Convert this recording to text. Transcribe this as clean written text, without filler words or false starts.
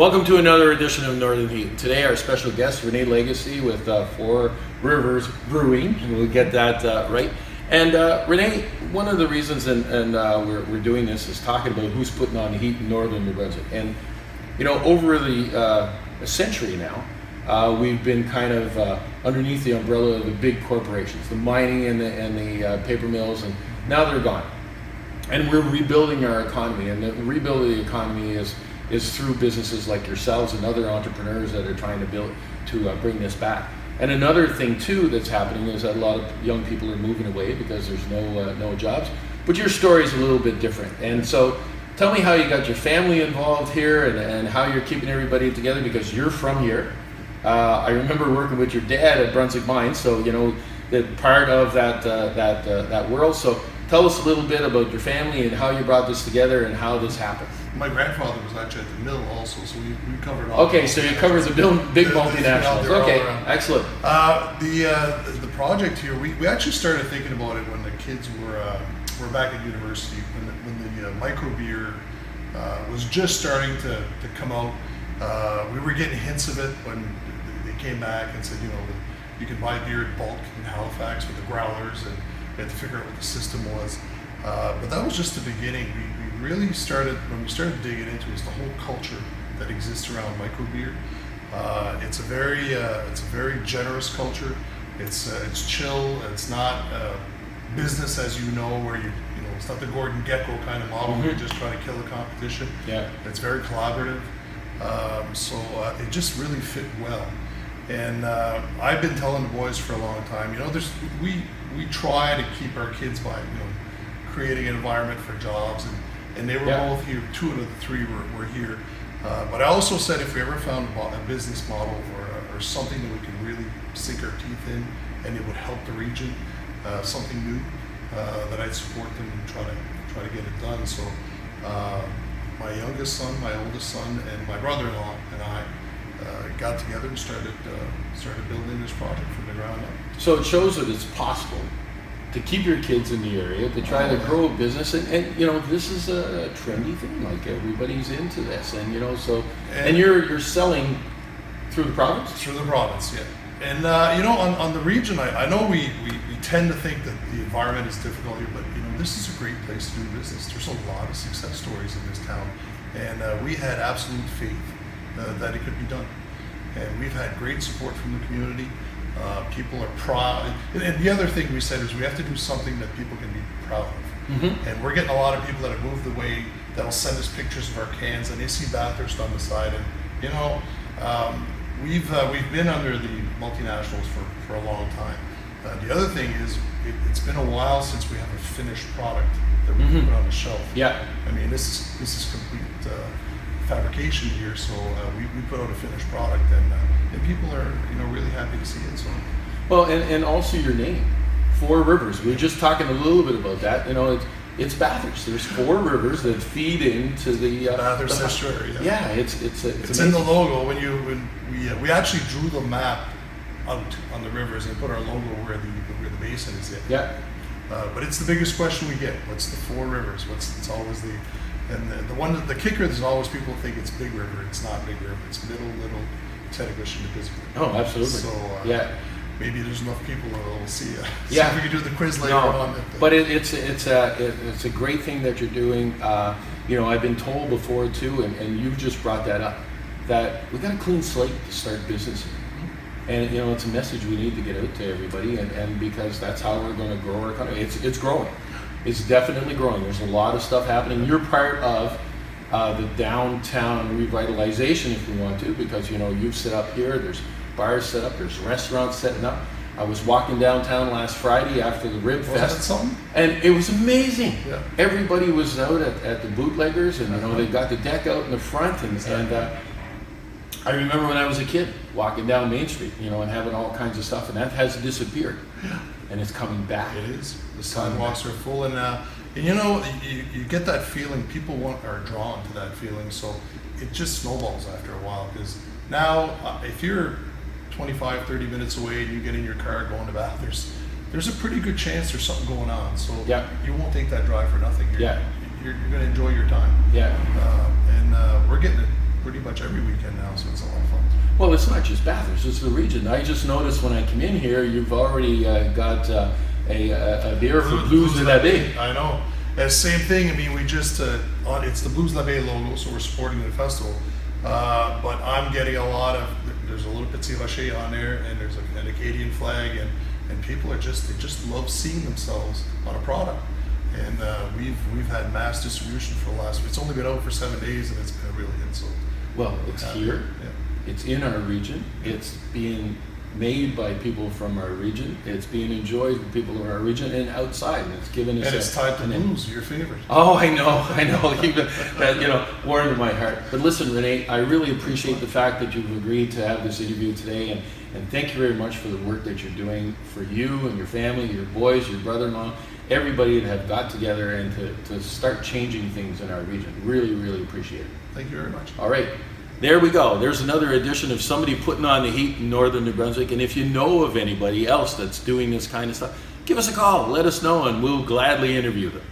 Welcome to another edition of Northern Heat. Today our special guest, Rene Legacy with Four Rivers Brewing, and we'll get that right. And Rene, one of the reasons we're doing this is talking about who's putting on the heat in northern New Brunswick. And you know, over a century now, we've been kind of underneath the umbrella of the big corporations, the mining and the paper mills, and now they're gone. And we're rebuilding our economy, and the rebuild of the economy is through businesses like yourselves and other entrepreneurs that are trying to bring this back. And another thing too that's happening is that a lot of young people are moving away because there's no jobs. But your story is a little bit different. And so tell me how you got your family involved here and how you're keeping everybody together, because you're from here. I remember working with your dad at Brunswick Mines, so you know that part of that world. So tell us a little bit about your family and how you brought this together and how this happened. My grandfather was actually at the mill also, so we covered all. Okay, so you covered the big multinationals. Okay, excellent. The project here, we actually started thinking about it when the kids were back at university, when the microbeer was just starting to come out. We were getting hints of it when they came back and said, you know, you can buy beer in bulk in Halifax with the growlers, and we had to figure out what the system was. But that was just the beginning. We really started, when we started digging into it, is the whole culture that exists around microbeer. It's a very generous culture. It's chill. It's not business as you know, where you know it's not the Gordon Gekko kind of model where you're just trying to kill the competition. Yeah. It's very collaborative. So it just really fit well. And I've been telling the boys for a long time, you know, we try to keep our kids by, you know, creating an environment for jobs, and they were both here. Two of the three were here. But I also said if we ever found a business model or something that we could really sink our teeth in, and it would help the region, something new, that I'd support them and try to get it done. So my youngest son, my oldest son, and my brother-in-law and I got together and started building this project from the ground up. So it shows that it's possible to keep your kids in the area, to try to grow a business, and you know, this is a trendy thing. Like everybody's into this, and you know, so and you're selling through the province. Through the province, yeah. And you know, on the region, I know we tend to think that the environment is difficult here, but you know, this is a great place to do business. There's a lot of success stories in this town, and we had absolute faith that it could be done. And we've had great support from the community. People are proud. And the other thing we said is we have to do something that people can be proud of. Mm-hmm. And we're getting a lot of people that have moved away that'll send us pictures of our cans, and they see Bathurst on the side. And you know, we've been under the multinationals for a long time. The other thing is it's been a while since we have a finished product that we can put on the shelf. Yeah. I mean, this is complete fabrication here, so we put out a finished product, and people are, you know, really happy to see it. So, well, and also your name, Four Rivers. We were just talking a little bit about that. You know, it's Bathurst. There's four rivers that feed into the Bathurst estuary. Yeah, it's in the logo. When we actually drew the map out on the rivers and put our logo where the basin is in. Yeah. But it's the biggest question we get. What's the Four Rivers? It's always the kicker is always people think it's Big River. It's not Big River. It's Little Tetegush and Nipissing. Oh, absolutely. So yeah. Maybe there's enough people that will see. See yeah. if we can do the quiz later on. But it's a great thing that you're doing. You know, I've been told before too, and you've just brought that up, that we got a clean slate to start business. And you know, it's a message we need to get out to everybody, and because that's how we're going to grow our economy. It's growing. It's definitely growing. There's a lot of stuff happening. You're part of the downtown revitalization, if you want to, because you know you've set up here. There's bars set up. There's restaurants setting up. I was walking downtown last Friday after the Rib Fest, that something? And it was amazing. Yeah. Everybody was out at the bootleggers, and you know they got the deck out in the front, and I remember when I was a kid walking down Main Street, you know, and having all kinds of stuff, and that has disappeared. Yeah. And it's coming back. It is. The sidewalks are full, and you know, you get that feeling. People are drawn to that feeling, so it just snowballs after a while. Because now, if you're 25, 30 minutes away and you get in your car going to Bathurst, there's a pretty good chance there's something going on. So you won't take that drive for nothing. You're going to enjoy your time. Yeah. And we're getting it. pretty much every weekend now, so it's a lot of fun. Well, it's not just Bathurst, it's the region. I just noticed when I come in here, you've already got a beer for Blues de la Baie. I know. Same thing. I mean, we just it's the Blues La Baie logo, so we're supporting the festival. But I'm getting a lot of. There's a little Petit Rocher on there, and there's an Acadian flag, and people are they just love seeing themselves on a product. And we've had mass distribution for the last. It's only been out for 7 days, and it's been a real hit. So. Well, it's here. Yeah. It's in our region. It's being made by people from our region. It's being enjoyed by people in our region and outside. And it's given us. And it's tied to blues, your favorite. Oh, I know. Even that, warmed my heart. But listen, Rene, I really appreciate the fact that you've agreed to have this interview today, and thank you very much for the work that you're doing for you and your family, your boys, your brother-in-law, everybody that have got together and to start changing things in our region. Really, really appreciate it. Thank you very much. All right. There we go. There's another edition of somebody putting on the heat in northern New Brunswick. And if you know of anybody else that's doing this kind of stuff, give us a call. Let us know, and we'll gladly interview them.